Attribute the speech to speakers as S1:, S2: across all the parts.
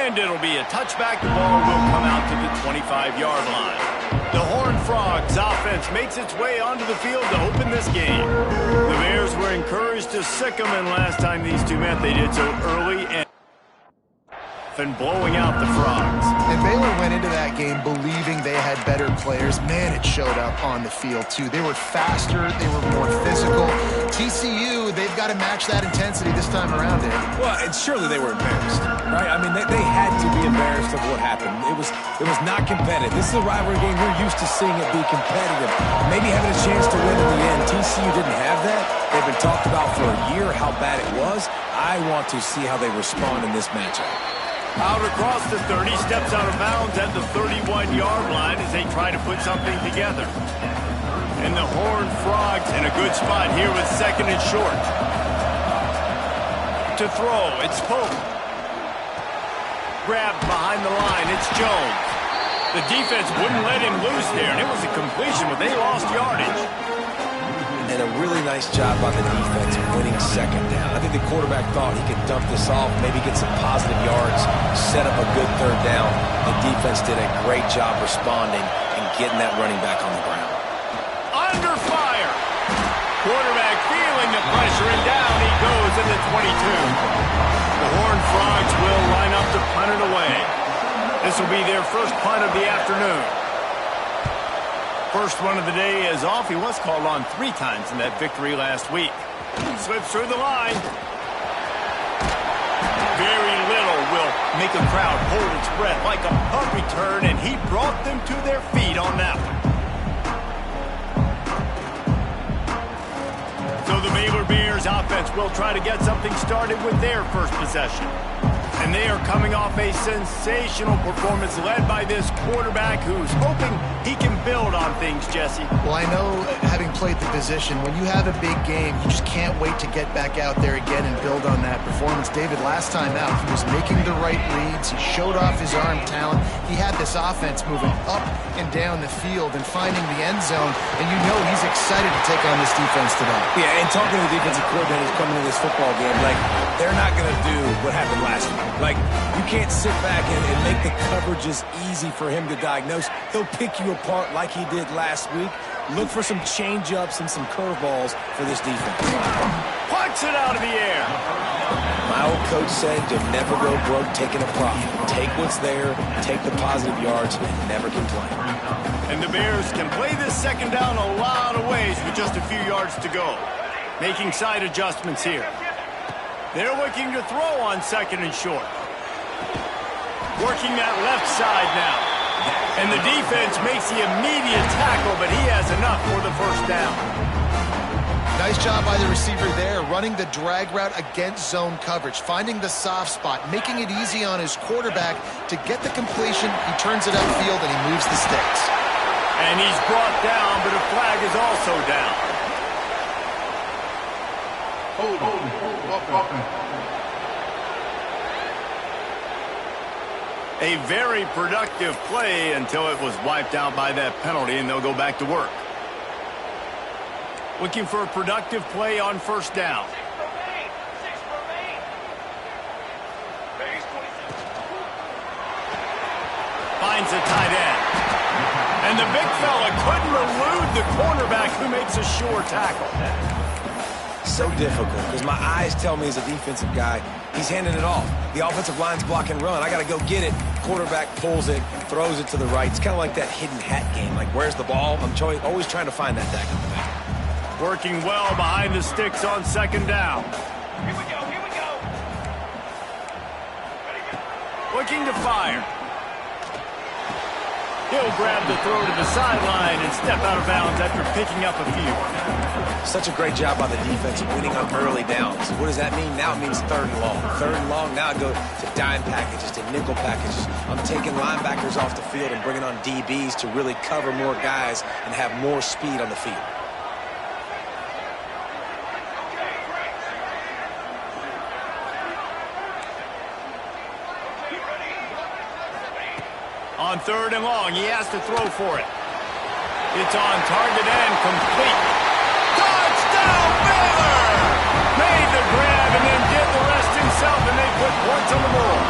S1: And it'll be a touchback. The ball will come out to the 25-yard line. The Horned Frogs offense makes its way onto the field to open this game. The Bears were encouraged to sick them, and last time these two met, they did so early and blowing out the Frogs.
S2: And Baylor went into that game believing they had better players. Man, it showed up on the field, too. They were faster. They were more physical. TCU, they've got to match that intensity this time around, Dave.
S3: Well, and surely they were embarrassed, right? I mean, they had to be embarrassed of what happened. It was not competitive. This is a rivalry game. We're used to seeing it be competitive. Maybe having a chance to win in the end. TCU didn't have that. They've been talked about for a year how bad it was. I want to see how they respond in this matchup.
S1: Out across the 30, steps out of bounds at the 31-yard line as they try to put something together. And the Horned Frogs in a good spot here with second and short. To throw, it's Pope. Grabbed behind the line, it's Jones. The defense wouldn't let him loose there, and it was a completion, but they lost yardage.
S3: And a really nice job by the defense winning second down. I think the quarterback thought he could dump this off, maybe get some positive yards, set up a good third down. The defense did a great job responding and getting that running back on the ground.
S1: Under fire. Quarterback feeling the pressure, and down he goes in the 22. The Horned Frogs will line up to punt it away. This will be their first punt of the afternoon. First one of the day is off. He was called on 3 times in that victory last week. Slips through the line. Very little will make a crowd hold its breath like a punt return, and he brought them to their feet on that one. So the Baylor Bears offense will try to get something started with their first possession. And they are coming off a sensational performance led by this quarterback who's hoping he can build on things, Jesse.
S2: Well, I know, having played the position, when you have a big game, you just can't wait to get back out there again and build on that performance. David, last time out, he was making the right reads. He showed off his arm talent. He had this offense moving up and down the field and finding the end zone, and you know he's excited to take on this defense today.
S3: Yeah, and talking to the defensive coordinators coming to this football game, like, they're not going to do what happened last week. Like, you can't sit back and make the coverages easy for him to diagnose. He'll pick you apart like he did last week. Look for some change-ups and some curveballs for this defense.
S1: Punts it out of the air.
S3: My old coach said to never go broke taking a profit. Take what's there, take the positive yards, and never complain.
S1: And the Bears can play this second down a lot of ways with just a few yards to go. Making side adjustments here. They're looking to throw on second and short. Working that left side now. And the defense makes the immediate tackle, but he has enough for the first down.
S2: Nice job by the receiver there, running the drag route against zone coverage, finding the soft spot, making it easy on his quarterback to get the completion. He turns it upfield and he moves the sticks.
S1: And he's brought down, but a flag is also down. A very productive play until it was wiped out by that penalty, and they'll go back to work. Looking for a productive play on first down. Finds a tight end. And the big fella couldn't elude the cornerback who makes a sure tackle.
S3: So difficult because my eyes tell me as a defensive guy, he's handing it off. The offensive line's block and run. I got to go get it. Quarterback pulls it, throws it to the right. It's kind of like that hidden hat game. Like, where's the ball? I'm always trying to find that tackle.
S1: Working well behind the sticks on second down.
S4: Here we go, here we go.
S1: Looking to fire. He'll grab the throw to the sideline and step out of bounds after picking up a few.
S3: Such a great job by the defense winning on early downs. What does that mean? Now it means third and long. Third and long, now I go to dime packages, to nickel packages. I'm taking linebackers off the field and bringing on DBs to really cover more guys and have more speed on the field.
S1: On third and long, he has to throw for it. It's on target and complete. Touchdown, Baylor! Made the grab and then did the rest himself, and they put points on the board.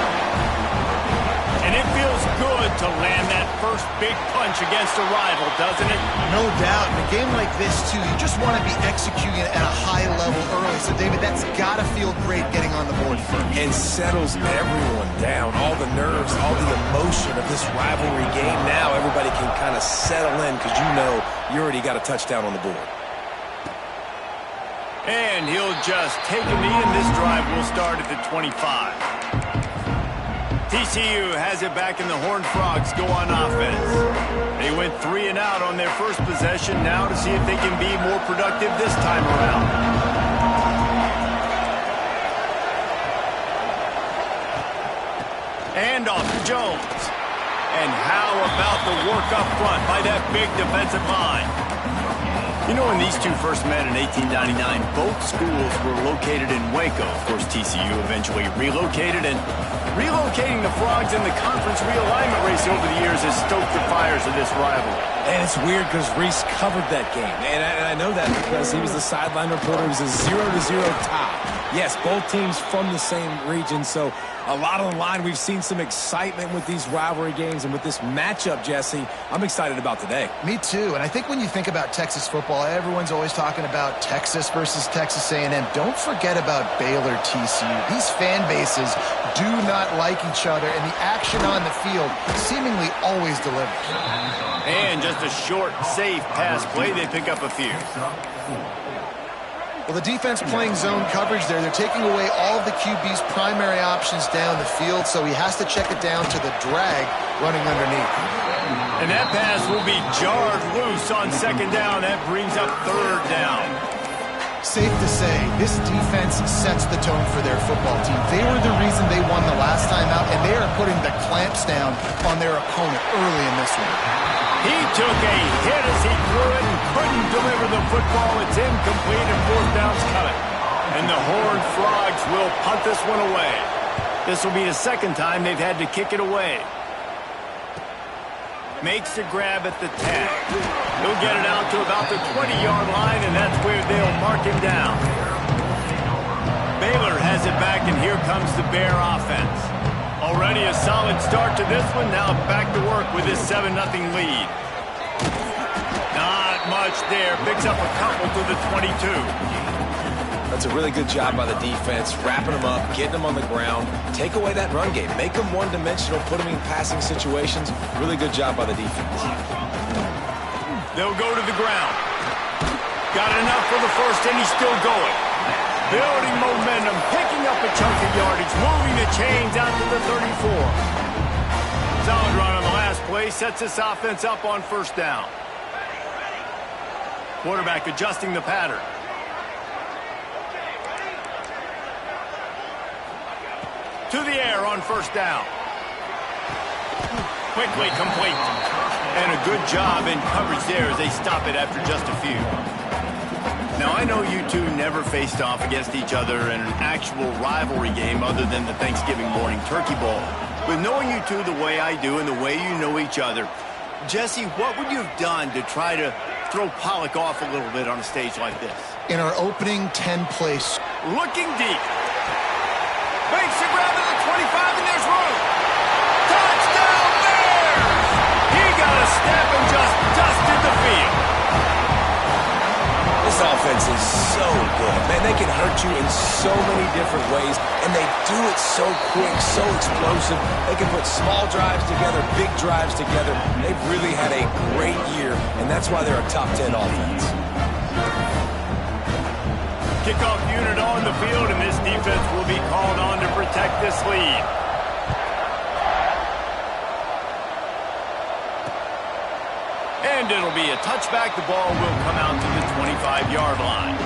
S1: big punch against a rival, doesn't it?
S2: No doubt. In a game like this, too, you just want to be executing it at a high level early. So, David, that's got to feel great getting on the board first.
S3: And settles everyone down. All the nerves, all the emotion of this rivalry game. Now everybody can kind of settle in because you know you already got a touchdown on the board.
S1: And he'll just take a knee, and this drive will start at the 25. TCU has it back, and the Horned Frogs go on offense. They went 3 and out on their first possession, now to see if they can be more productive this time around. And off to Jones. And how about the work up front by that big defensive line? You know, when these two first met in 1899, both schools were located in Waco. Of course, TCU eventually relocated, and relocating the Frogs in the conference realignment race over the years has stoked the fires of this rivalry.
S3: And it's weird because Reese covered that game. And I know that because he was the sideline reporter. It was a 0-0 tie. Yes, both teams from the same region, so a lot on the line. We've seen some excitement with these rivalry games, and with this matchup, Jesse, I'm excited about today.
S2: Me too, and I think when you think about Texas football, everyone's always talking about Texas versus Texas A&M. Don't forget about Baylor TCU. These fan bases do not like each other, and the action on the field seemingly always delivers.
S1: And just a short, safe pass play, they pick up a few.
S2: Well, the defense playing zone coverage there. They're taking away all of the QB's primary options down the field, so he has to check it down to the drag running underneath.
S1: And that pass will be jarred loose on second down. That brings up third down.
S2: Safe to say, this defense sets the tone for their football team. They were the reason they won the last time out, and they are putting the clamps down on their opponent early in this one.
S1: He took a hit as he threw it and couldn't deliver the football. It's incomplete and fourth down's coming. And the Horned Frogs will punt this one away. This will be the second time they've had to kick it away. Makes the grab at the 10. He'll get it out to about the 20-yard line, and that's where they'll mark him down. Baylor has it back, and here comes the Bear offense. Already a solid start to this one. Now back to work with his 7-0 lead. Not much there. Picks up a couple to the 22.
S3: That's a really good job by the defense, wrapping them up, getting them on the ground, take away that run game, make them one-dimensional, put them in passing situations. Really good job by the defense.
S1: They'll go to the ground. Got enough for the first, and he's still going. Building momentum, picking up a chunk of yardage, moving the chains out to the 34. Solid run on the last play, sets this offense up on first down. Quarterback adjusting the pattern. To the air on first down. Quickly complete. And a good job in coverage there as they stop it after just a few. Now, I know you two never faced off against each other in an actual rivalry game other than the Thanksgiving morning turkey bowl. But knowing you two the way I do and the way you know each other, Jesse, what would you have done to try to throw Pollock off a little bit on a stage like this?
S2: In our opening 10 plays.
S1: Looking deep. Makes the grab at the 25, and there's room. Touchdown Bears! He got a step and just dusted the field.
S3: This offense is so good. Man, they can hurt you in so many different ways, and they do it so quick, so explosive. They can put small drives together, big drives together. They've really had a great year, and that's why they're a top 10 offense.
S1: Kickoff unit on the field, and this defense will be called on to protect this lead. And it'll be a touchback. The ball will come out to the 25-yard line.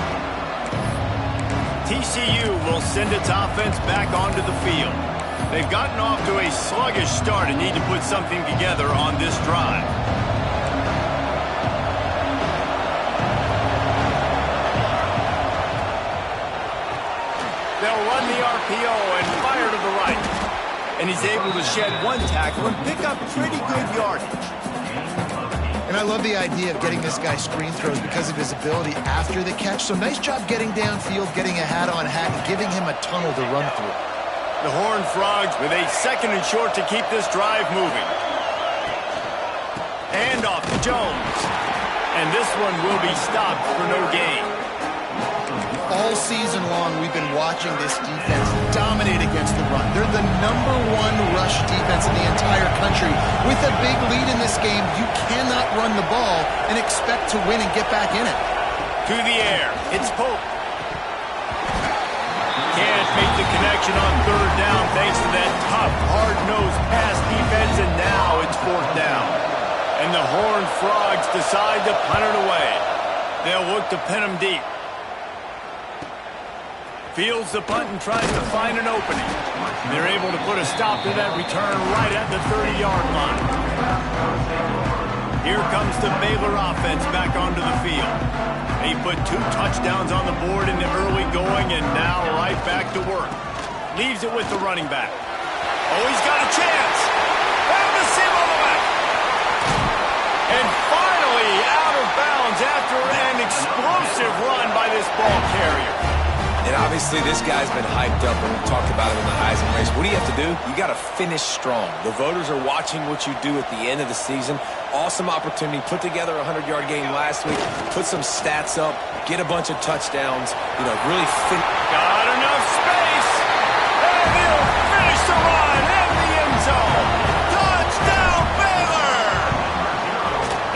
S1: TCU will send its offense back onto the field. They've gotten off to a sluggish start and need to put something together on this drive. They'll run the RPO and fire to the right. And he's able to shed one tackle and pick up pretty good yardage.
S2: And I love the idea of getting this guy screen throws because of his ability after the catch. So nice job getting downfield, getting a hat-on-hat, and giving him a tunnel to run through.
S1: The Horned Frogs with a 2nd and short to keep this drive moving. Handoff to Jones. And this one will be stopped for no gain.
S2: All season long, we've been watching this defense dominate against the run. They're the #1 rush defense in the entire country. With a big lead in this game, you cannot run the ball and expect to win and get back in it.
S1: To the air, it's Pope. Can't make the connection on third down thanks to that tough, hard-nosed pass defense, and now it's fourth down. And the Horned Frogs decide to punt it away. They'll look to pin them deep. Fields the punt and tries to find an opening. They're able to put a stop to that return right at the 30-yard line. Here comes the Baylor offense back onto the field. They put 2 touchdowns on the board in the early going, and now right back to work. Leaves it with the running back. Oh, he's got a chance. And the seam on the left. And finally out of bounds after an explosive run by this ball carrier.
S3: And obviously this guy's been hyped up, and we talked about him in the Heisman race. What do you have to do? You got to finish strong. The voters are watching what you do at the end of the season. Awesome opportunity. Put together a 100-yard game last week. Put some stats up. Get a bunch of touchdowns. You know, really
S1: got enough space. And he'll finish the run in the end zone. Touchdown, Baylor!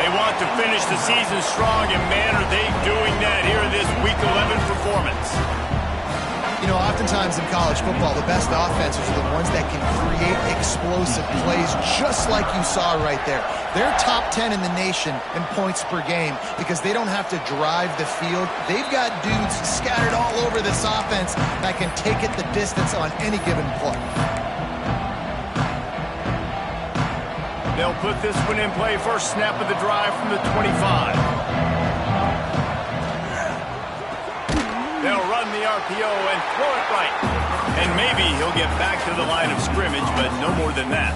S1: They want to finish the season strong, and man, are they doing that here in this Week 11 performance.
S2: You know, oftentimes in college football, the best offenses are the ones that can create explosive plays, just like you saw right there. They're top 10 in the nation in points per game because they don't have to drive the field. They've got dudes scattered all over this offense that can take it the distance on any given play.
S1: They'll put this one in play. First snap of the drive from the 25. They'll run the RPO and throw it right. And maybe he'll get back to the line of scrimmage, but no more than that.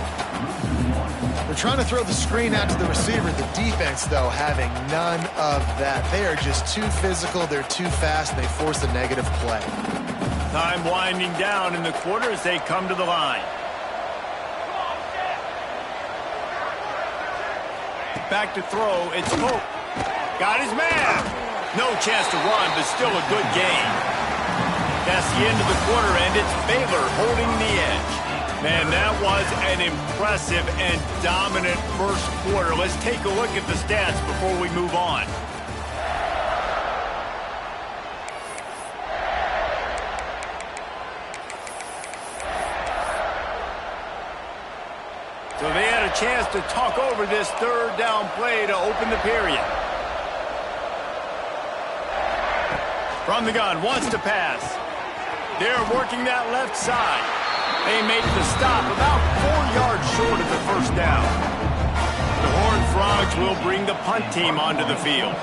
S2: They're trying to throw the screen out to the receiver. The defense, though, having none of that. They are just too physical. They're too fast. They force a negative play.
S1: Time winding down in the quarter as they come to the line. Back to throw. It's Pope. Got his man. No chance to run, but still a good game. That's the end of the quarter, and it's Baylor holding the edge. Man, that was an impressive and dominant first quarter. Let's take a look at the stats before we move on. So they had a chance to talk over this third down play to open the period. From the gun, wants to pass. They're working that left side. They make the stop about 4 yards short of the first down. The Horned Frogs will bring the punt team onto the field.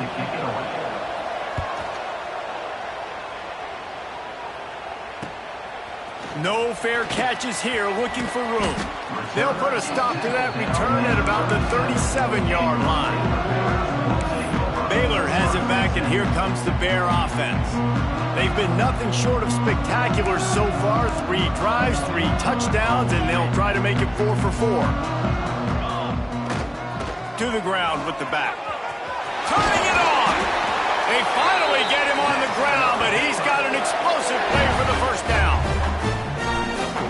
S1: No fair catches here, looking for room. They'll put a stop to that return at about the 37-yard line. Baylor has it back, and here comes the Bear offense. They've been nothing short of spectacular so far. 3 drives, 3 touchdowns, and they'll try to make it 4 for 4. To the ground with the back. Turning it on! They finally get him on the ground, but he's got an explosive play for the first down.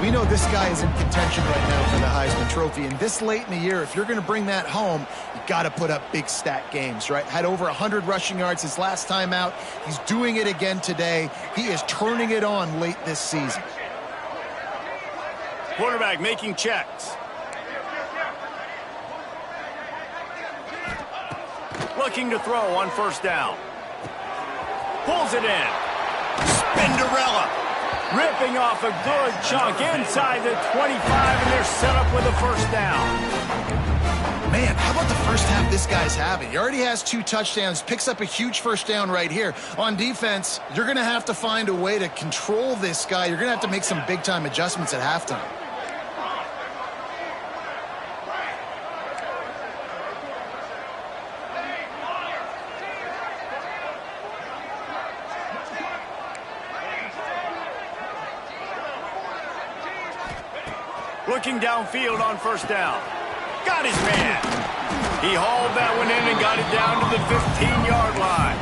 S2: We know this guy is in contention right now for the Heisman Trophy, and this late in the year, if you're going to bring that home, you got to put up big stat games, right? Had over 100 rushing yards his last time out. He's doing it again today. He is turning it on late this season.
S1: Quarterback making checks. Looking to throw on first down. Pulls it in. Spinderella. Ripping off a good chunk inside the 25, and they're set up with a first down.
S2: Man, how about the first half this guy's having? He already has 2 touchdowns, picks up a huge first down right here. On defense, you're going to have to find a way to control this guy. You're going to have to make some big-time adjustments at halftime. Looking downfield on first down. Got his man.
S1: He hauled that one in and got it down to the 15-yard line.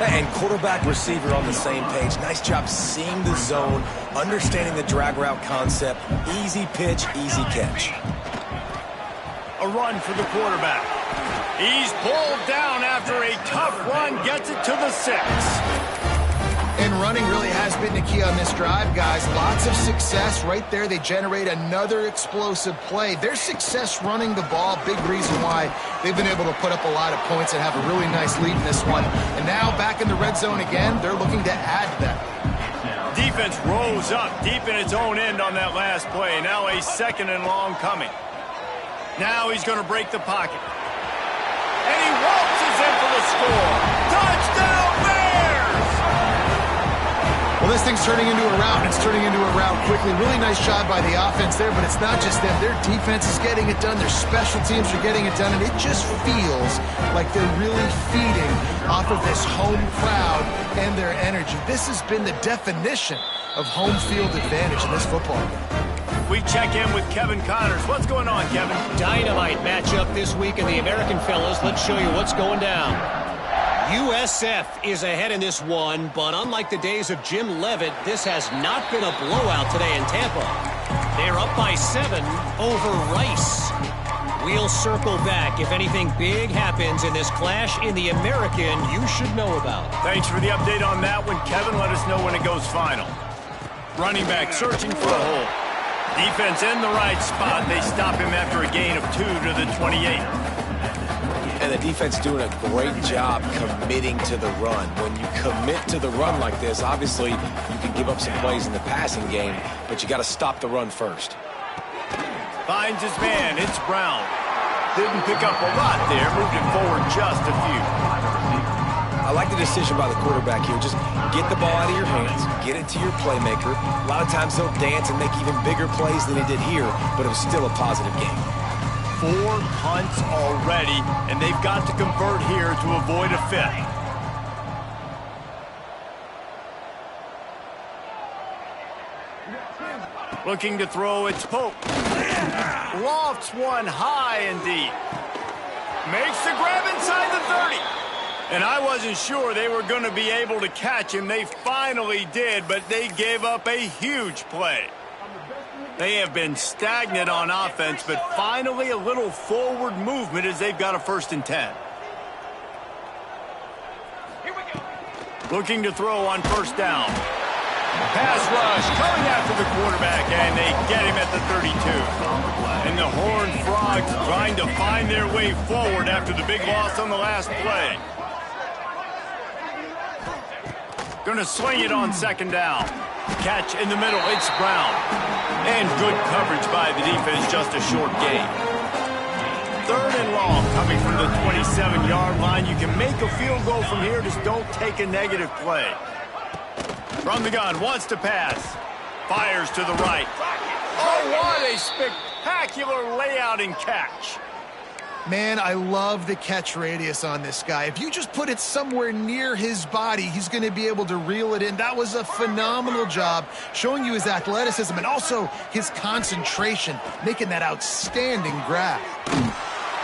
S3: And quarterback receiver on the same page. Nice job seeing the zone, understanding the drag route concept. Easy pitch, easy catch.
S1: A run for the quarterback. He's pulled down after a tough run, gets it to the 6.
S2: And running really has been the key on this drive, guys. Lots of success right there. They generate another explosive play. Their success running the ball, big reason why they've been able to put up a lot of points and have a really nice lead in this one. And now back in the red zone again, they're looking to add that.
S1: Defense rose up deep in its own end on that last play. Now a 2nd and long coming. Now he's going to break the pocket. And he waltzes in for the score. Touchdown, Bears!
S2: Well, this thing's turning into a rout, and it's turning into a rout quickly. Really nice job by the offense there, but it's not just them. Their defense is getting it done. Their special teams are getting it done, and it just feels like they're really feeding off of this home crowd and their energy. This has been the definition of home field advantage in this football game.
S1: We check in with Kevin Connors. What's going on, Kevin?
S5: Dynamite matchup this week in the American fellas. Let's show you what's going down. USF is ahead in this one, but unlike the days of Jim Leavitt, this has not been a blowout today in Tampa. They're up by 7 over Rice. We'll circle back if anything big happens in this clash in the American you should know about.
S1: Thanks for the update on that one, Kevin. Let us know when it goes final. Running back searching for a hole. Defense in the right spot. They stop him after a gain of 2 to the 28.
S3: And the defense doing a great job committing to the run. When you commit to the run like this, obviously you can give up some plays in the passing game, but you got to stop the run first.
S1: Finds his man. It's Brown. Didn't pick up a lot there. Moved it forward just a few.
S3: I like the decision by the quarterback here. Just get the ball out of your hands, get it to your playmaker. A lot of times he'll dance and make even bigger plays than he did here, but it was still a positive game.
S1: 4 punts already, and they've got to convert here to avoid a 5th. Looking to throw, it's Pope. Lofts one high and deep. Makes the grab inside the 30. And I wasn't sure they were going to be able to catch him. They finally did, but they gave up a huge play. They have been stagnant on offense, but finally a little forward movement as they've got a 1st and 10.
S4: Here we go.
S1: Looking to throw on 1st down. Pass rush coming after the quarterback, and they get him at the 32. And the Horned Frogs trying to find their way forward after the big loss on the last play. Going to sling it on 2nd down. Catch in the middle, it's Brown. And good coverage by the defense, just a short gain. 3rd and long coming from the 27-yard line. You can make a field goal from here, just don't take a negative play. From the gun, wants to pass. Fires to the right. Oh, what a spectacular layout and catch.
S2: Man, I love the catch radius on this guy. If you just put it somewhere near his body, he's going to be able to reel it in. That was a phenomenal job, showing you his athleticism and also his concentration, making that outstanding grab.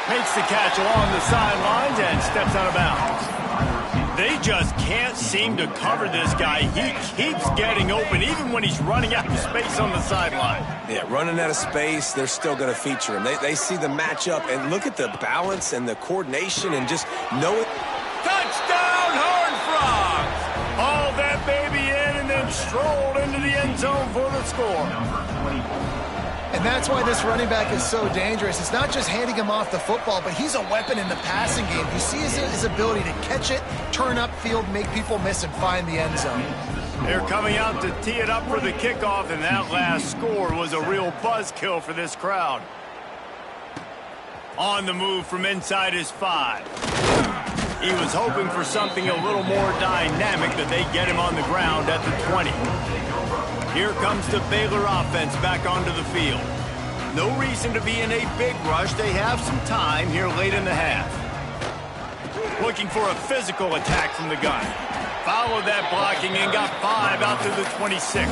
S1: Makes the catch along the sidelines and steps out of bounds. They just can't seem to cover this guy. He keeps getting open, even when he's running out of space on the sideline.
S3: Yeah, running out of space, they're still going to feature him. They see the matchup, and look at the balance and the coordination and just know it.
S1: Touchdown, Horned Frogs! Hauled that baby in and then strolled into the end zone for the score.
S2: And that's why this running back is so dangerous. It's not just handing him off the football, but he's a weapon in the passing game. You see his ability to catch it, turn upfield, make people miss, and find the end zone.
S1: They're coming out to tee it up for the kickoff, and that last score was a real buzzkill for this crowd. On the move from inside his 5. He was hoping for something a little more dynamic, but they get him on the ground at the 20. Here comes the Baylor offense back onto the field. No reason to be in a big rush. They have some time here late in the half. Looking for a physical attack from the gun. Followed that blocking and got 5 out to the 26.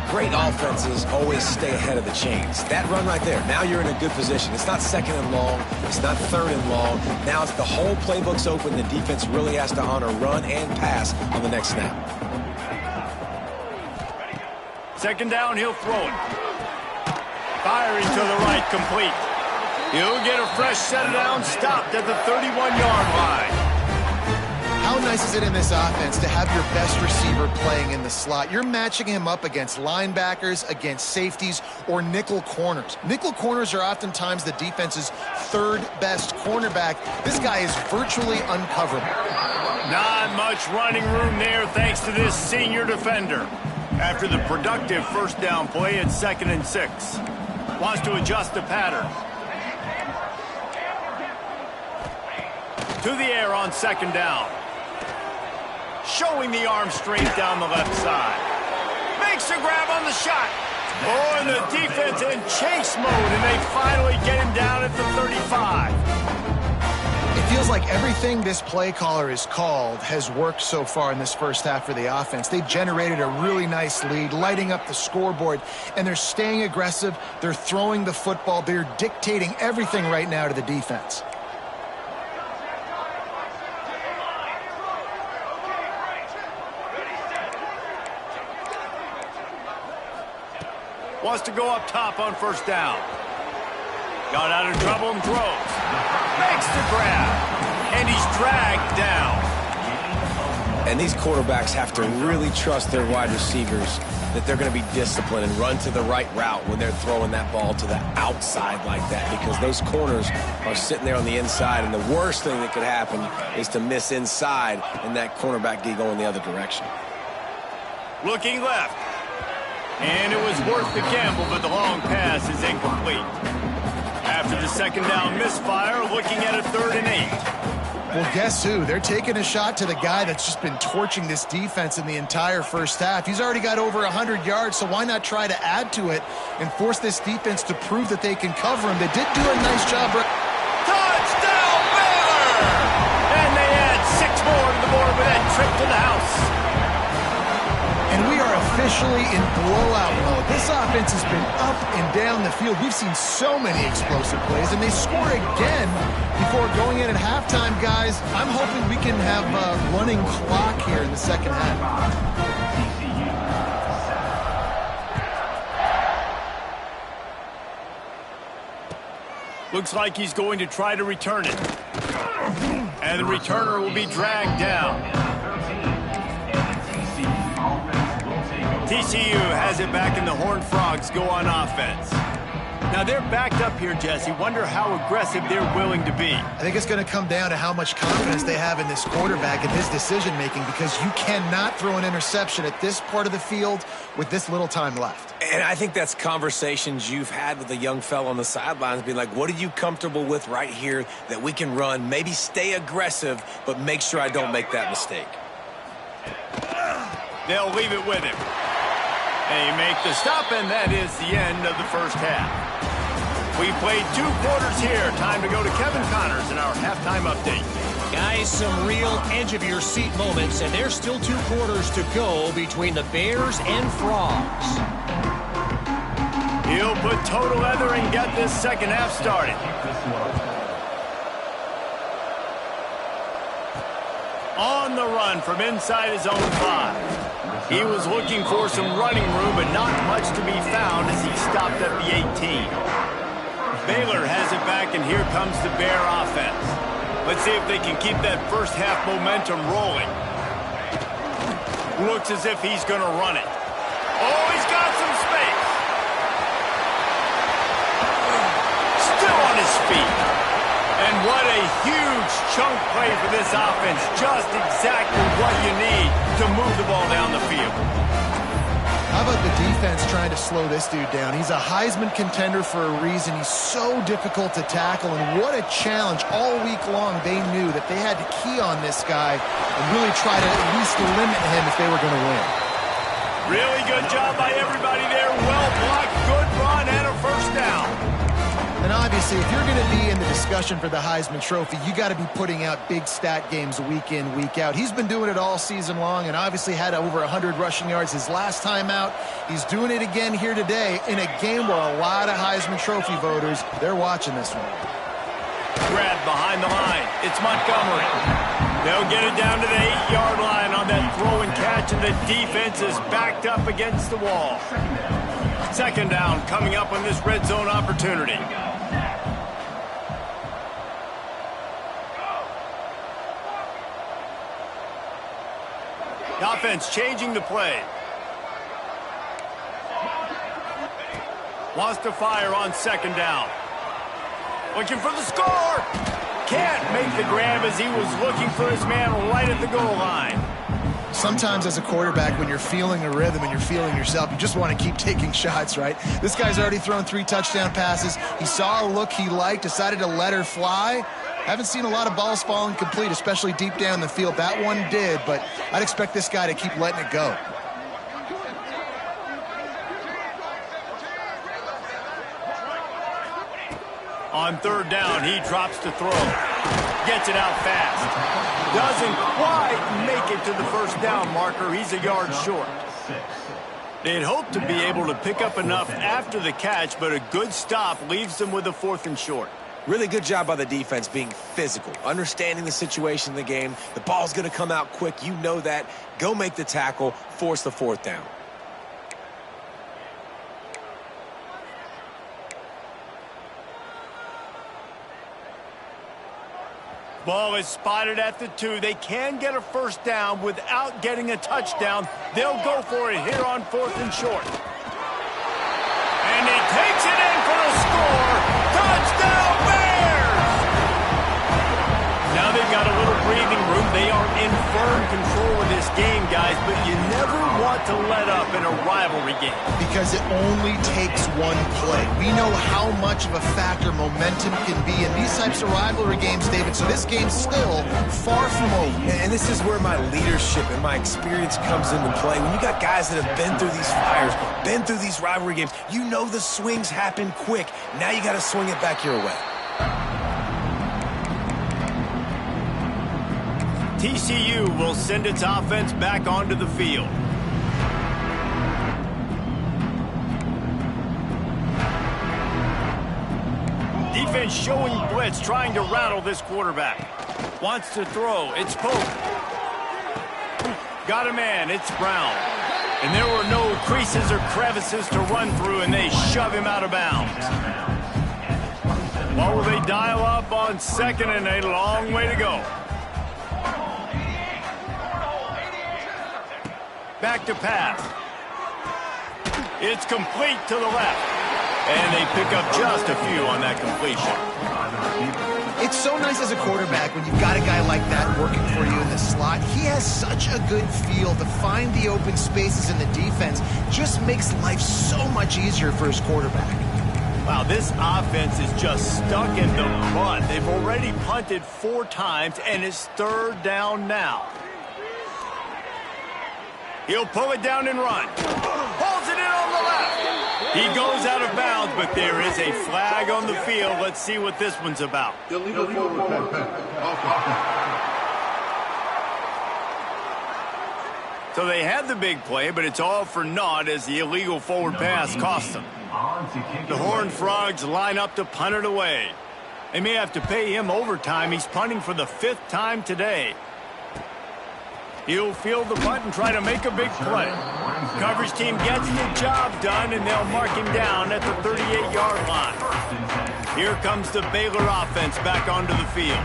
S3: Great offenses always stay ahead of the chains. That run right there, now you're in a good position. It's not second and long. It's not third and long. Now it's the whole playbook's open. The defense really has to honor run and pass on the next snap.
S1: Second down, he'll throw it. Firing to the right, complete. He'll get a fresh set of downs, stopped at the 31-yard line.
S2: How nice is it in this offense to have your best receiver playing in the slot? You're matching him up against linebackers, against safeties, or nickel corners. Nickel corners are oftentimes the defense's third best cornerback. This guy is virtually uncoverable.
S1: Not much running room there thanks to this senior defender. After the productive first down play at 2nd and 6. Wants to adjust the pattern. To the air on 2nd down. Showing the arm strength down the left side. Makes a grab on the shot. Oh, and the defense in chase mode, and they finally get him down at the 35.
S2: It feels like everything this play caller has called has worked so far in this first half for the offense. They've generated a really nice lead, lighting up the scoreboard, and they're staying aggressive. They're throwing the football. They're dictating everything right now to the defense.
S1: Wants to go up top on first down. Got out of trouble and throws. Makes the grab. And he's dragged down.
S3: And these quarterbacks have to really trust their wide receivers that they're going to be disciplined and run to the right route when they're throwing that ball to the outside like that, because those corners are sitting there on the inside, and the worst thing that could happen is to miss inside and that cornerback D going the other direction.
S1: Looking left. And it was worth the gamble, but the long pass is incomplete. After the second down misfire, looking at a 3rd and 8.
S2: Well, guess who? They're taking a shot to the guy that's just been torching this defense in the entire first half. He's already got over 100 yards, so why not try to add to it and force this defense to prove that they can cover him? They did do a nice job.
S1: Touchdown, Baylor! And they add 6 more to the board with that trip to the house.
S2: And we are officially in blowout mode. This offense has been up and down the field. We've seen so many explosive plays, and they score again before going in at halftime, guys. I'm hoping we can have a running clock here in the second half.
S1: Looks like he's going to try to return it. And the returner will be dragged down. TCU has it back, and the Horned Frogs go on offense. Now they're backed up here, Jesse. Wonder how aggressive they're willing to be.
S2: I think it's going to come down to how much confidence they have in this quarterback and his decision-making, because you cannot throw an interception at this part of the field with this little time left.
S3: And I think that's conversations you've had with a young fella on the sidelines, being like, what are you comfortable with right here that we can run? Maybe stay aggressive, but make sure I don't make that mistake.
S1: They'll leave it with him. They make the stop, and that is the end of the first half. We played 2 quarters here. Time to go to Kevin Connors in our halftime update.
S5: Guys, some real edge-of-your-seat moments, and there's still 2 quarters to go between the Bears and Frogs.
S1: He'll put total leather and get this second half started. On the run from inside his own 5. He was looking for some running room, but not much to be found as he stopped at the 18. Baylor has it back, and here comes the Bear offense. Let's see if they can keep that first half momentum rolling. Looks as if he's going to run it. Oh, he's got some space. Still on his feet. And what a huge chunk play for this offense. Just exactly what you need to move the ball down the field.
S2: How about the defense trying to slow this dude down? He's a Heisman contender for a reason. He's so difficult to tackle, and what a challenge. All week long they knew that they had to key on this guy and really try to at least limit him if they were going to win.
S1: Really good job by everybody there. Well blocked, good run, and a first down.
S2: And obviously, if you're going to be in the discussion for the Heisman Trophy, you got to be putting out big stat games week in, week out. He's been doing it all season long and obviously had over 100 rushing yards his last time out. He's doing it again here today in a game where a lot of Heisman Trophy voters, they're watching this one.
S1: Grab behind the line. It's Montgomery. They'll get it down to the 8-yard line on that throw and catch, and the defense is backed up against the wall. Second down coming up on this red zone opportunity. The offense changing the play. Wants to fire on second down. Looking for the score. Can't make the grab as he was looking for his man right at the goal line.
S2: Sometimes as a quarterback, when you're feeling a rhythm and you're feeling yourself, you just want to keep taking shots, right? This guy's already thrown 3 touchdown passes. He saw a look he liked, decided to let her fly. Haven't seen a lot of balls falling complete, especially deep down the field. That one did, but I'd expect this guy to keep letting it go.
S1: On third down, he drops to throw. Gets it out fast. Doesn't quite make it to the first down marker. He's a yard short. They'd hoped to be able to pick up enough after the catch, but a good stop leaves them with a 4th and short.
S3: Really good job by the defense being physical, understanding the situation in the game. The ball's going to come out quick. You know that. Go make the tackle, force the 4th down.
S1: Ball is spotted at the 2. They can get a first down without getting a touchdown. They'll go for it here on 4th and short. And he takes it in for the score. Touchdown, Bears! Now they've got a little breathing room. They are in firm control of this game, guys, but you never want to let up in a rivalry game.
S2: Because it only takes one play. We know how much of a factor momentum can be in these types of rivalry games, David, so this game's still far from over.
S3: And this is where my leadership and my experience comes into play. When you got guys that have been through these fires, been through these rivalry games, you know the swings happen quick. Now you got to swing it back your way.
S1: TCU will send its offense back onto the field. Defense showing blitz, trying to rattle this quarterback. Wants to throw. It's Pope. Got a man. It's Brown. And there were no creases or crevices to run through, and they shove him out of bounds. What will they dial up on 2nd and a long way to go? Back to pass. It's complete to the left. And they pick up just a few on that completion.
S2: It's so nice as a quarterback when you've got a guy like that working for you in the slot. He has such a good feel to find the open spaces in the defense. Just makes life so much easier for his quarterback.
S1: Wow, this offense is just stuck in the mud. They've already punted 4 times, and it's 3rd down now. He'll pull it down and run. Pulls it in on the left. He goes out of bounds, but there is a flag on the field. Let's see what this one's about.
S6: Illegal forward pass.
S1: So they had the big play, but it's all for naught as the illegal forward pass cost them. The Horned Frogs line up to punt it away. They may have to pay him overtime. He's punting for the 5th time today. He'll field the punt and try to make a big play. Coverage team gets the job done, and they'll mark him down at the 38-yard line. Here comes the Baylor offense back onto the field.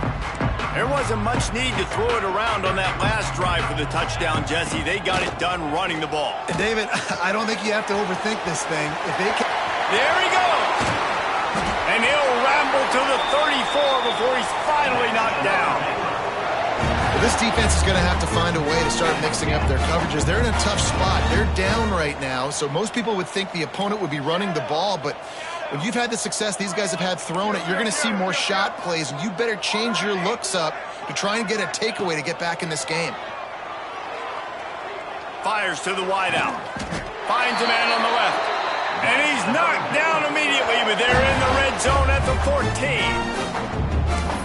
S1: There wasn't much need to throw it around on that last drive for the touchdown, Jesse. They got it done running the ball.
S2: And David, I don't think you have to overthink this thing. If they can...
S1: There he goes! And he'll ramble to the 34 before he's finally knocked down.
S2: This defense is going to have to find a way to start mixing up their coverages. They're in a tough spot. They're down right now, so most people would think the opponent would be running the ball, but when you've had the success these guys have had throwing it, you're going to see more shot plays, and you better change your looks up to try and get a takeaway to get back in this game.
S1: Fires to the wideout. Finds a man on the left. And he's knocked down immediately, but they're in the red zone at the 14.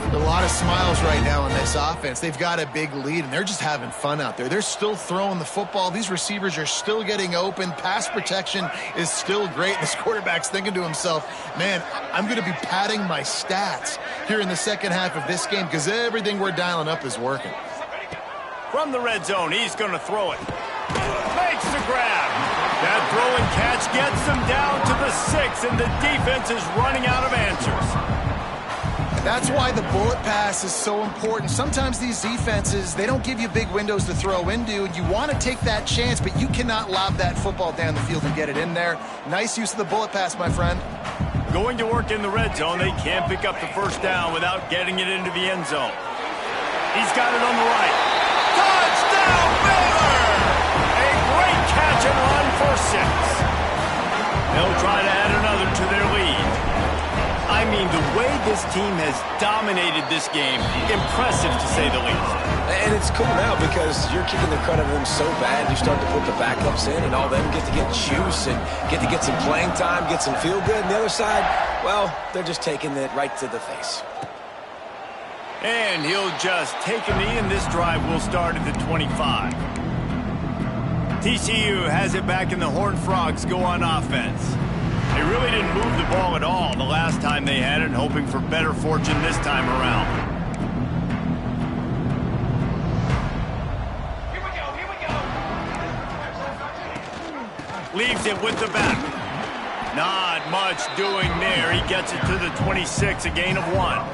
S2: A lot of smiles right now on this offense. They've got a big lead, and they're just having fun out there. They're still throwing the football. These receivers are still getting open. Pass protection is still great. This quarterback's thinking to himself, man, I'm going to be padding my stats here in the second half of this game because everything we're dialing up is working.
S1: From the red zone, he's going to throw it. Makes the grab. That throw and catch gets them down to the 6, and the defense is running out of answers.
S2: That's why the bullet pass is so important. Sometimes these defenses, they don't give you big windows to throw into, and you want to take that chance, but you cannot lob that football down the field and get it in there. Nice use of the bullet pass, my friend.
S1: Going to work in the red zone, they can't pick up the first down without getting it into the end zone. He's got it on the right. Touchdown, Baylor! A great catch and run for 6. They'll try to add another to their lead. I mean, the way this team has dominated this game, impressive to say the least.
S3: And it's cool now because you're kicking the crud out of them so bad, you start to put the backups in, and all them get to get juice and get to get some playing time, get some feel good. And the other side, well, they're just taking it right to the face.
S1: And he'll just take a knee, and this drive will start at the 25. TCU has it back, and the Horned Frogs go on offense. They really didn't move the ball at all the last time they had it, hoping for better fortune this time around.
S4: Here we go, here we go.
S1: Leaves it with the back. Not much doing there. He gets it to the 26, a gain of 1.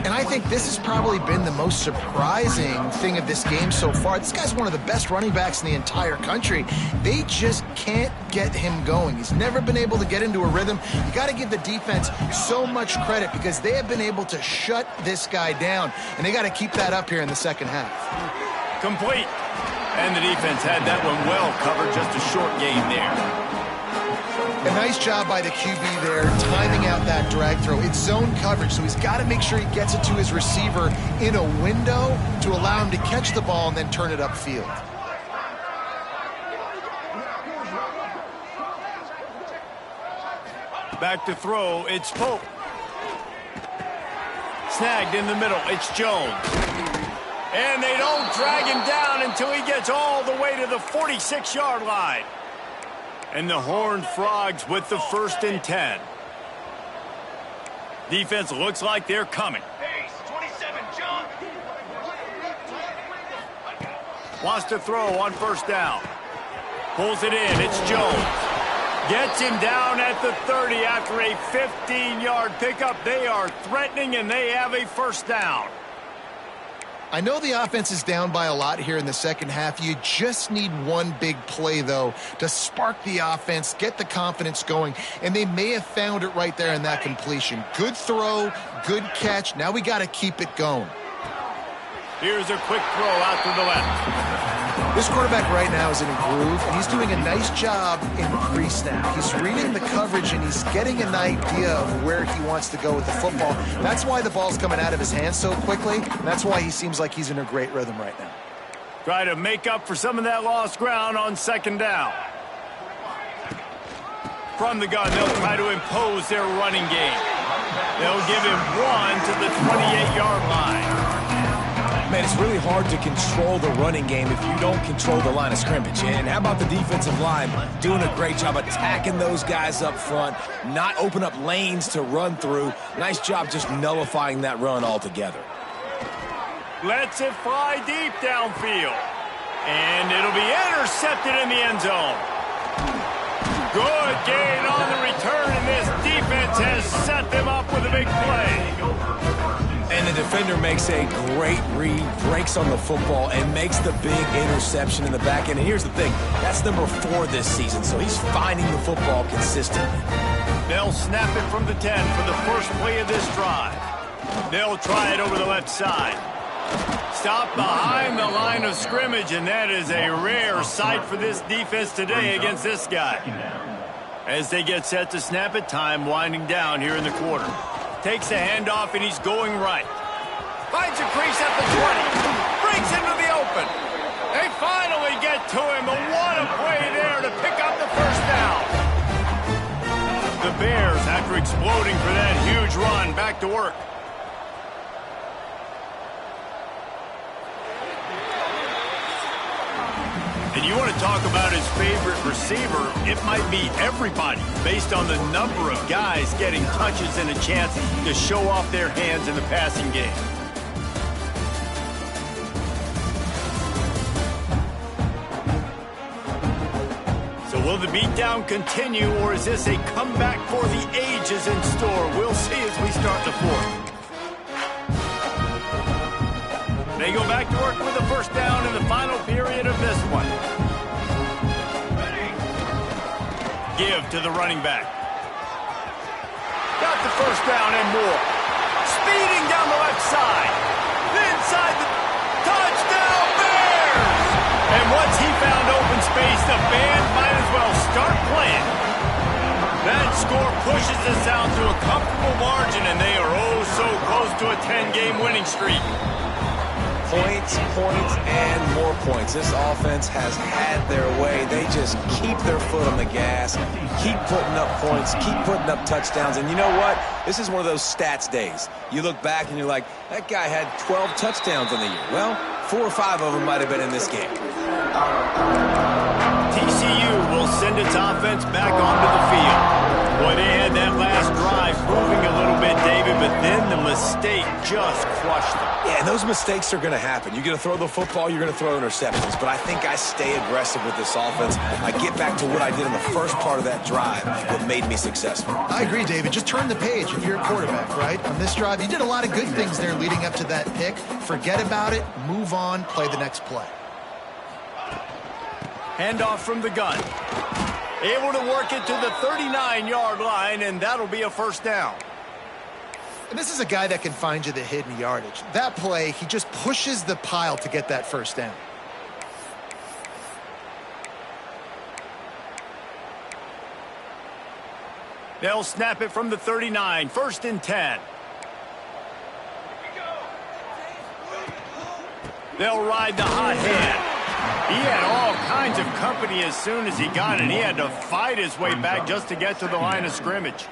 S2: And I think this has probably been the most surprising thing of this game so far. This guy's one of the best running backs in the entire country. They just can't get him going. He's never been able to get into a rhythm. You got to give the defense so much credit because they have been able to shut this guy down, and they got to keep that up here in the second half.
S1: Complete. And the defense had that one well covered, just a short game there.
S2: A nice job by the QB there, timing out that drag throw. It's zone coverage, so he's got to make sure he gets it to his receiver in a window to allow him to catch the ball and then turn it upfield.
S1: Back to throw, it's Pope. Snagged in the middle, it's Jones. And they don't drag him down until he gets all the way to the 46-yard line. And the Horned Frogs with the 1st and 10. Defense looks like they're coming.
S4: Pace, 27, John.
S1: Wants to throw on 1st down. Pulls it in, it's Jones. Gets him down at the 30 after a 15-yard pickup. They are threatening, and they have a 1st down.
S2: I know the offense is down by a lot here in the second half. You just need one big play, though, to spark the offense, get the confidence going, and they may have found it right there in that completion. Good throw, good catch. Now we got to keep it going.
S1: Here's a quick throw out to the left.
S2: This quarterback right now is in a groove, and he's doing a nice job in pre-snap. He's reading the coverage, and he's getting an idea of where he wants to go with the football. That's why the ball's coming out of his hands so quickly, and that's why he seems like he's in a great rhythm right now.
S1: Try to make up for some of that lost ground on 2nd down. From the gun, they'll try to impose their running game. They'll give him 1 to the 28-yard line.
S3: Man, it's really hard to control the running game if you don't control the line of scrimmage. And how about the defensive line doing a great job attacking those guys up front, not open up lanes to run through. Nice job just nullifying that run altogether.
S1: Lets it fly deep downfield. And it'll be intercepted in the end zone. Good gain on the return, and this defense has set them up with a big play.
S3: And the defender makes a great read, breaks on the football, and makes the big interception in the back end. And here's the thing, that's number 4 this season, so he's finding the football consistently.
S1: They'll snap it from the 10 for the first play of this drive. They'll try it over the left side. Stop behind the line of scrimmage, and that is a rare sight for this defense today against this guy. As they get set to snap it, time winding down here in the quarter. Takes the handoff, and he's going right. Finds a crease at the 20. Breaks into the open. They finally get to him, but what a play there to pick up the 1st down. exploding for that huge run. Back to work. And you want to talk about his favorite receiver, it might be everybody based on the number of guys getting touches and a chance to show off their hands in the passing game. So will the beatdown continue, or is this a comeback for the ages in store? We'll see as we start the fourth. They go back to work with a first down in the final period of this one. Give to the running back. Got the first down and more. Speeding down the left side. Inside the touchdown Bears! And once he found open space, the band might as well start playing. That score pushes us out to a comfortable margin, and they are oh so close to a 10-game winning streak.
S3: Points, points, and more points. This offense has had their way. They just keep their foot on the gas, keep putting up points, keep putting up touchdowns. And you know what? This is one of those stats days. You look back and you're like, that guy had 12 touchdowns on the year. Well, 4 or 5 of them might have been in this game.
S1: TCU will send its offense back onto the field. Boy, they had that last drive moving a little bit, David, but then the mistake just crushed them.
S3: Yeah, and those mistakes are going to happen. You're going to throw the football, you're going to throw interceptions. But I think I stay aggressive with this offense. I get back to what I did in the first part of that drive that made me successful.
S2: I agree, David. Just turn the page if you're a quarterback, right? On this drive, you did a lot of good things there leading up to that pick. Forget about it, move on, play the next play.
S1: Handoff from the gun. Able to work it to the 39-yard line, and that'll be a first down.
S2: And this is a guy that can find you the hidden yardage. That play, he just pushes the pile to get that first down.
S1: They'll snap it from the 39, 1st and 10. They'll ride the hot hand. He had all kinds of company as soon as he got it. He had to fight his way back just to get to the line of scrimmage.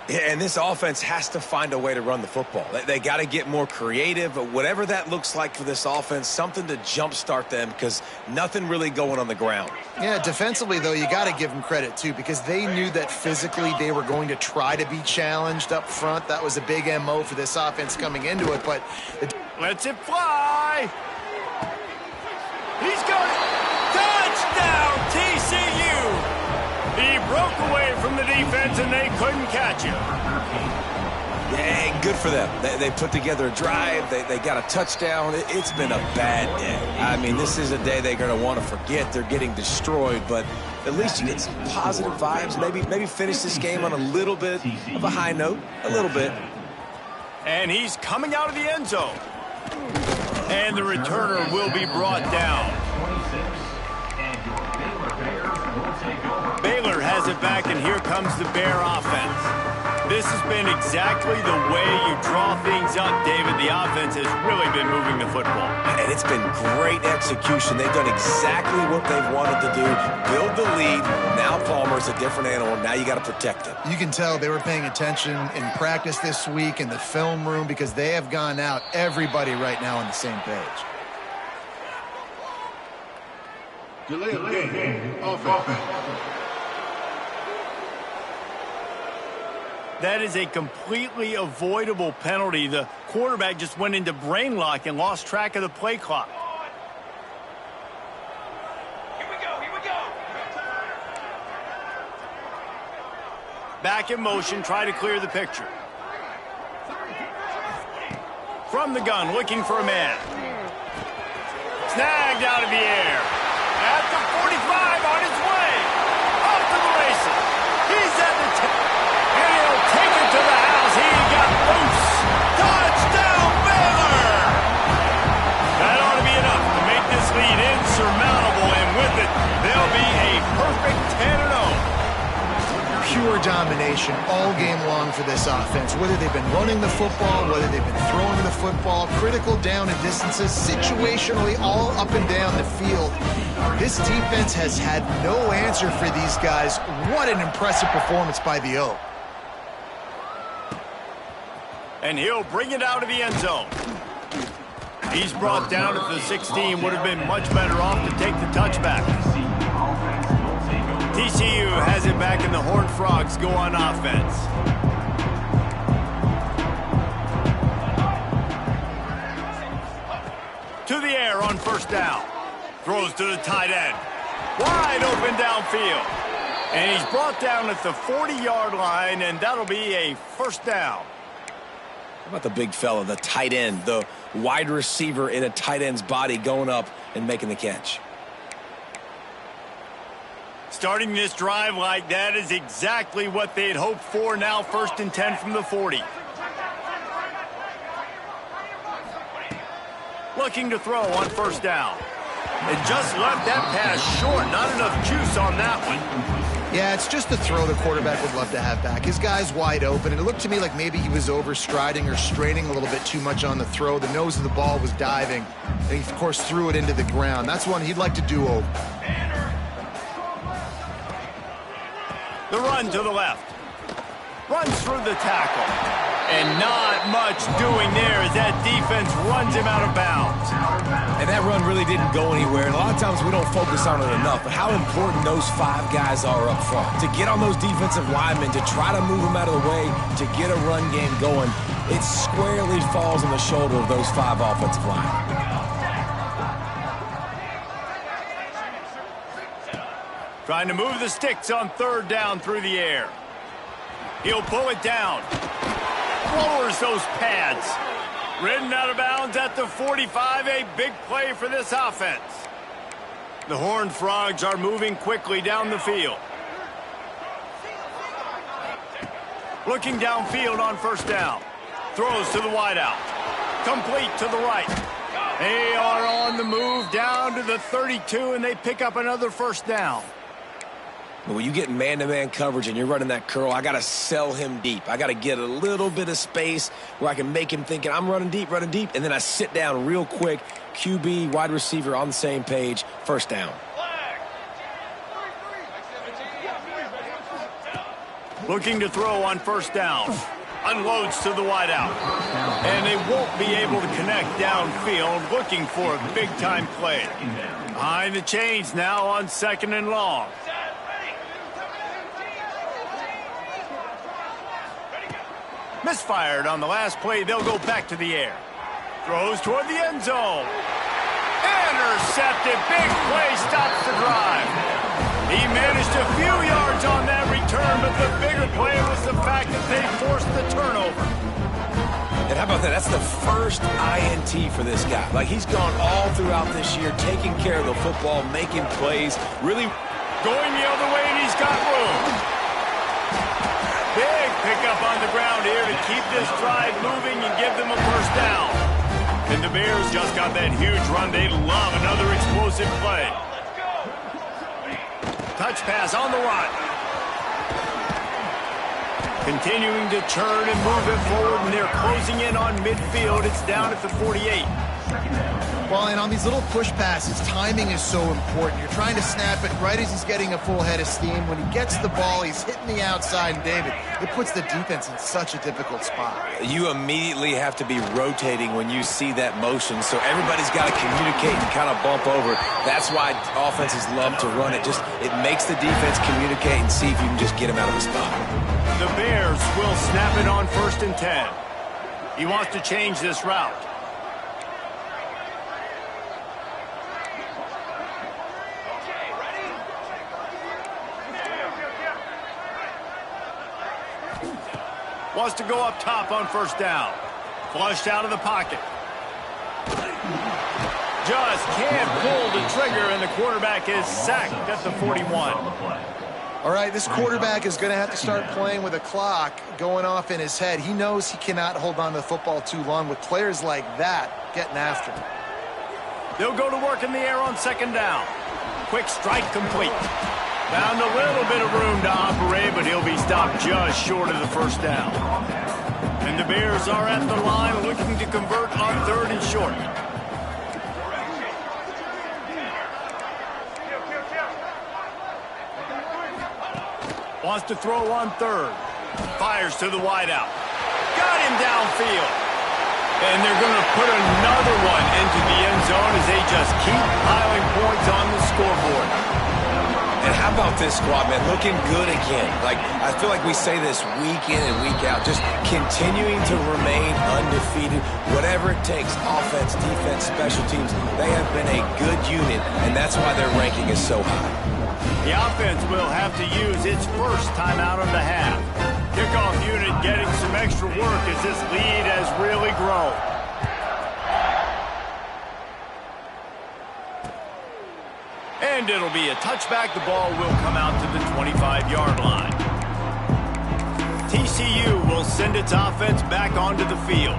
S3: Yeah, and this offense has to find a way to run the football. They got to get more creative, but whatever that looks like for this offense, something to jumpstart them because nothing really going on the ground.
S2: Yeah, defensively, though, you got to give them credit, too, because they knew that physically they were going to try to be challenged up front. That was a big MO for this offense coming into it, but...
S1: Lets it fly! He's got it! Touchdown, TCU! He broke away from the defense, and they couldn't catch him.
S3: Yeah, good for them. They put together a drive. They got a touchdown. It's been a bad day. I mean, this is a day they're going to want to forget. They're getting destroyed, but at least you get some positive vibes. Maybe finish this game on a little bit of a high note. A little bit.
S1: And he's coming out of the end zone. And the returner will be brought down. Baylor has it back, and here comes the Bear offense. This has been exactly the way you draw things up, David. The offense has really been moving the football.
S3: And it's been great execution. They've done exactly what they've wanted to do. Build the lead. Now Palmer's a different animal. Now you got to protect him. You
S2: can tell they were paying attention in practice this week in the film room because they have gone out, everybody right now on the same page.
S6: Delay of game. Offense.
S1: That is a completely avoidable penalty. The quarterback just went into brain lock and lost track of the play clock.
S4: Here we go, here we go.
S1: Back in motion, try to clear the picture. From the gun, looking for a man. Snagged out of the air. At the 45, on his way. Off to the races. He's at the 10. And he'll take it to the house. He got loose. Touchdown, Baylor! That ought to be enough to make this lead insurmountable. And with it, they'll be a perfect 10-0.
S2: Pure domination all game long for this offense. Whether they've been running the football, whether they've been throwing the football, critical down and distances, situationally all up and down the field. This defense has had no answer for these guys. What an impressive performance by the O.
S1: And he'll bring it out of the end zone. He's brought down at the 16. Would have been much better off to take the touchback. TCU has it back, and the Horned Frogs go on offense. To the air on first down. Throws to the tight end. Wide open downfield. And he's brought down at the 40-yard line, and that'll be a first down.
S3: How about the big fella, the tight end, the wide receiver in a tight end's body going up and making the catch?
S1: Starting this drive like that is exactly what they had hoped for. Now 1st and 10 from the 40. Looking to throw on first down. And just left that pass short. Not enough juice on that one.
S2: Yeah, it's just the throw the quarterback would love to have back. His guy's wide open, and it looked to me like maybe he was overstriding or straining a little bit too much on the throw. The nose of the ball was diving, and he, of course, threw it into the ground. That's one he'd like to do over.
S1: The run to the left. Runs through the tackle. And not much doing there as that defense runs him out of bounds.
S3: And that run really didn't go anywhere. And a lot of times we don't focus on it enough. But how important those 5 guys are up front. To get on those defensive linemen, to try to move them out of the way, to get a run game going, it squarely falls on the shoulder of those 5 offensive linemen.
S1: Trying to move the sticks on 3rd down through the air. He'll pull it down. Lowers those pads. Ridden out of bounds at the 45. A big play for this offense. The Horned Frogs are moving quickly down the field. Looking downfield on first down. Throws to the wideout. Complete to the right. They are on the move down to the 32, and they pick up another first down.
S3: But when you get man-to-man coverage and you're running that curl, I got to sell him deep. I got to get a little bit of space where I can make him thinking I'm running deep, and then I sit down real quick. QB, wide receiver on the same page, first down.
S1: Looking to throw on first down. Unloads to the wideout. And they won't be able to connect downfield, looking for a big-time play. Behind the chains now on 2nd and long. Misfired on the last play. They'll go back to the air. Throws toward the end zone. Intercepted. Big play stops the drive. He managed a few yards on that return, but the bigger play was the fact that they forced the turnover.
S3: And how about that? That's the first INT for this guy. Like, he's gone all throughout this year, taking care of the football, making plays, really
S1: going the other way, and he's got room. Big pickup on the ground here to keep this drive moving and give them a first down. And the Bears just got that huge run. They love another explosive play. Touch pass on the run. Continuing to churn and move it forward, and they're closing in on midfield. It's down at the 48.
S2: Well, and on these little push passes, timing is so important. You're trying to snap it right as he's getting a full head of steam. When he gets the ball, he's hitting the outside, and David, it puts the defense in such a difficult spot.
S3: You immediately have to be rotating when you see that motion, so everybody's got to communicate and kind of bump over. That's why offenses love to run it. It makes the defense communicate and see if you can just get him out of the spot.
S1: The Bears will snap it on 1st and 10. He wants to change this route. Wants to go up top on first down. Flushed out of the pocket. Just can't pull the trigger, and the quarterback is sacked at the 41.
S2: All right, this quarterback is going to have to start playing with a clock going off in his head. He knows he cannot hold on to the football too long with players like that getting after him.
S1: They'll go to work in the air on 2nd down. Quick strike complete. Found a little bit of room to operate, but he'll be stopped just short of the first down. And the Bears are at the line looking to convert on 3rd and short. Wants to throw on 3rd. Fires to the wideout. Got him downfield. And they're going to put another one into the end zone as they just keep piling points on the scoreboard.
S3: And how about this squad, man? Looking good again. Like, I feel like we say this week in and week out, just continuing to remain undefeated, whatever it takes, offense, defense, special teams. They have been a good unit, and that's why their ranking is so high.
S1: The offense will have to use its first timeout of the half. Kickoff unit getting some extra work as this lead has really grown. And it'll be a touchback. The ball will come out to the 25-yard line. TCU will send its offense back onto the field.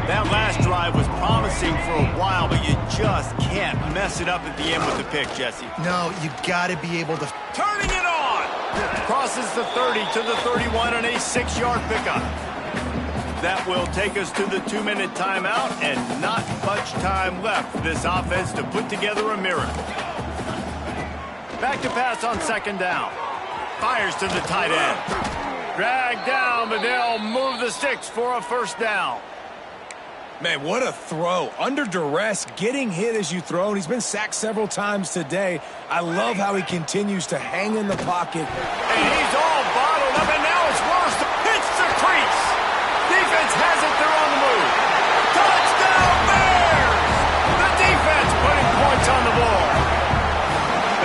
S1: That last drive was promising for a while, but you just can't mess it up at the end with the pick, Jesse.
S2: No, you got to be able to.
S1: Turning it on! Crosses the 30 to the 31 on a 6-yard pickup. That will take us to the 2-minute timeout, and not much time left for this offense to put together a miracle. Back to pass on second down. Fires to the tight end. Dragged down, but they'll move the sticks for a first down.
S3: Man, what a throw. Under duress, getting hit as you throw, and he's been sacked several times today. I love how he continues to hang in the pocket.
S1: And he's all bottled up, and now it's worse. Hits the crease. Defense has it. They're on the move. Touchdown, Bears! The defense putting points on the board.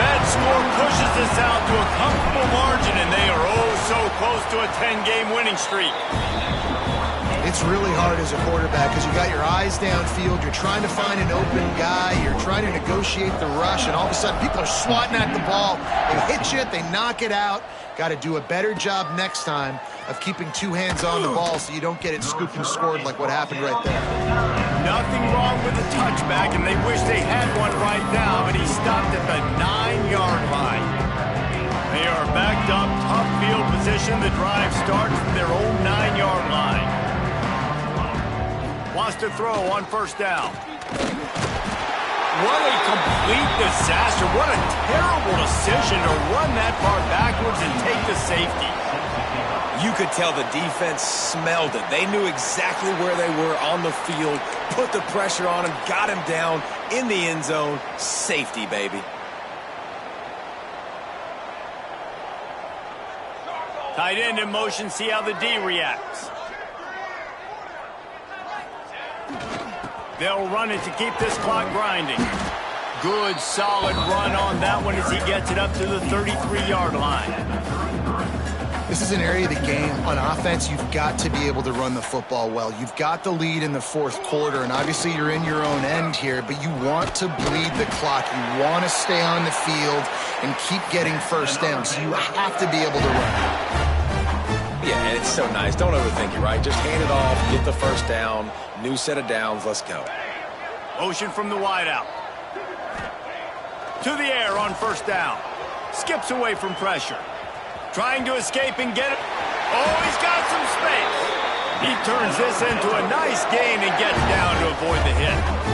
S1: That score pushes this out to a comfortable margin, and they are oh so close to a 10-game winning streak.
S2: It's really hard as a quarterback because you got your eyes downfield. You're trying to find an open guy. You're trying to negotiate the rush, and all of a sudden people are swatting at the ball. They hit you, they knock it out. Got to do a better job next time of keeping two hands on the ball so you don't get it scooped and scored like what happened right there.
S1: Nothing wrong with the touchback, and they wish they had one right now, but he stopped at the 9-yard line. They are backed up, tough field position. The drive starts from their own 9-yard line. Wants to throw on first down. What a complete disaster. What a terrible decision to run that far backwards and take the safety.
S3: You could tell the defense smelled it. They knew exactly where they were on the field, put the pressure on him, got him down in the end zone. Safety, baby.
S1: Tight end in motion, see how the D reacts. They'll run it to keep this clock grinding. Good, solid run on that one as he gets it up to the 33-yard line.
S2: This is an area of the game. On offense, you've got to be able to run the football well. You've got the lead in the fourth quarter, and obviously you're in your own end here, but you want to bleed the clock. You want to stay on the field and keep getting first down, so you have to be able to run.
S3: Yeah, and it's so nice. Don't overthink it, right? Just hand it off, get the first down, new set of downs, let's go.
S1: Motion from the wideout. To the air on first down. Skips away from pressure. Trying to escape and get it. Oh, he's got some space. He turns this into a nice gain and gets down to avoid the hit.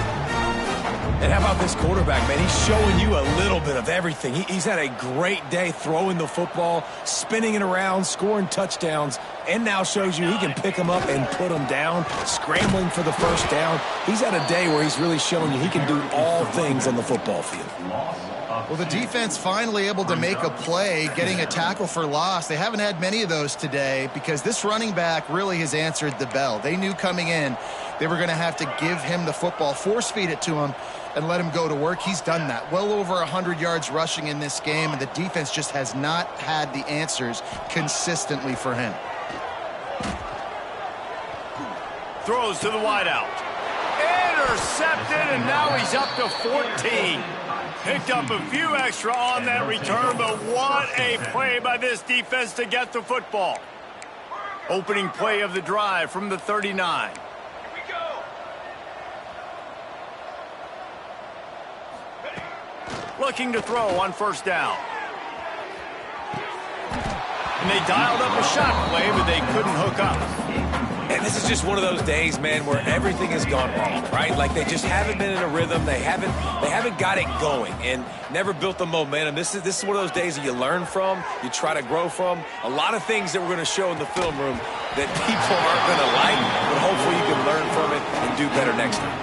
S3: And how about this quarterback, man? He's showing you a little bit of everything. He's had a great day throwing the football, spinning it around, scoring touchdowns, and now shows you he can pick them up and put them down, scrambling for the first down. He's had a day where he's really showing you he can do all things on the football field.
S2: Well, the defense finally able to make a play, getting a tackle for loss. They haven't had many of those today because this running back really has answered the bell. They knew coming in they were going to have to give him the football, force feed it to him, and let him go to work. He's done that. Well over 100 yards rushing in this game, and the defense just has not had the answers consistently for him.
S1: Throws to the wideout. Intercepted, and now he's up to 14. Picked up a few extra on that return, but what a play by this defense to get the football. Opening play of the drive from the 39. Looking to throw on first down. And they dialed up a shot play, but they couldn't hook up.
S3: And this is just one of those days, man, where everything has gone wrong, right? Like they just haven't been in a rhythm. They haven't got it going and never built the momentum. This is one of those days that you learn from, you try to grow from. A lot of things that we're going to show in the film room that people aren't going to like, but hopefully you can learn from it and do better next time.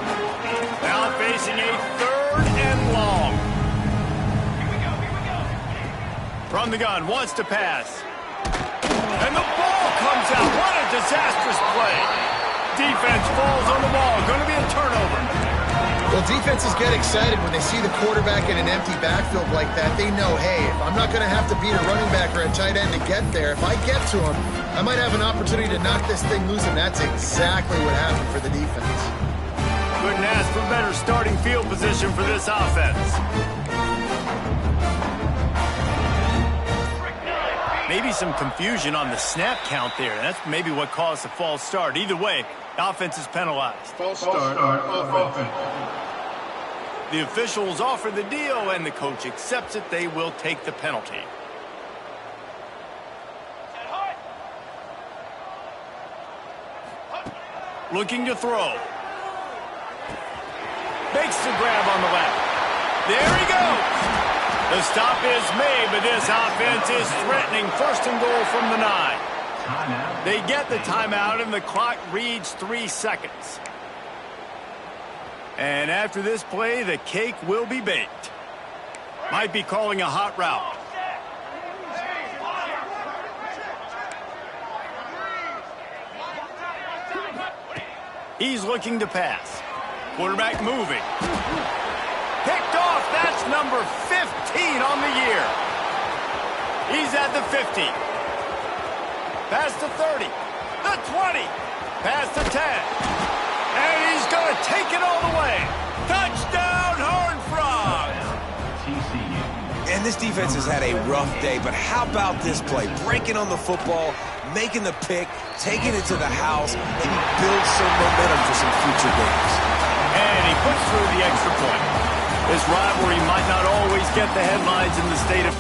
S1: Now facing a 3rd and long. From the gun, wants to pass. And the ball comes out. What a disastrous play. Defense falls on the ball. Going to be a turnover.
S2: Well, defenses get excited when they see the quarterback in an empty backfield like that. They know, hey, if I'm not going to have to beat a running back or a tight end to get there, if I get to him, I might have an opportunity to knock this thing loose, and that's exactly what happened for the defense.
S1: Couldn't ask for better starting field position for this offense. Maybe some confusion on the snap count there. That's maybe what caused the false start. Either way, offense is penalized.
S6: False start, offense.
S1: The officials offer the deal, and the coach accepts it. They will take the penalty. Looking to throw. Makes the grab on the left. There he goes. The stop is made, but this offense is threatening 1st and goal from the 9. They get the timeout, and the clock reads 3 seconds. And after this play, the cake will be baked. Might be calling a hot route. He's looking to pass. Quarterback moving. Picked off. That's number 15 on the year. He's at the 50. Past the 30. The 20. Past the 10. And he's going to take it all the way. Touchdown, Horned Frogs.
S3: And this defense has had a rough day, but how about this play? Breaking on the football, making the pick, taking it to the house, and build some momentum for some future games.
S1: And he puts through the extra point. This rivalry might not always get the headlines in the state of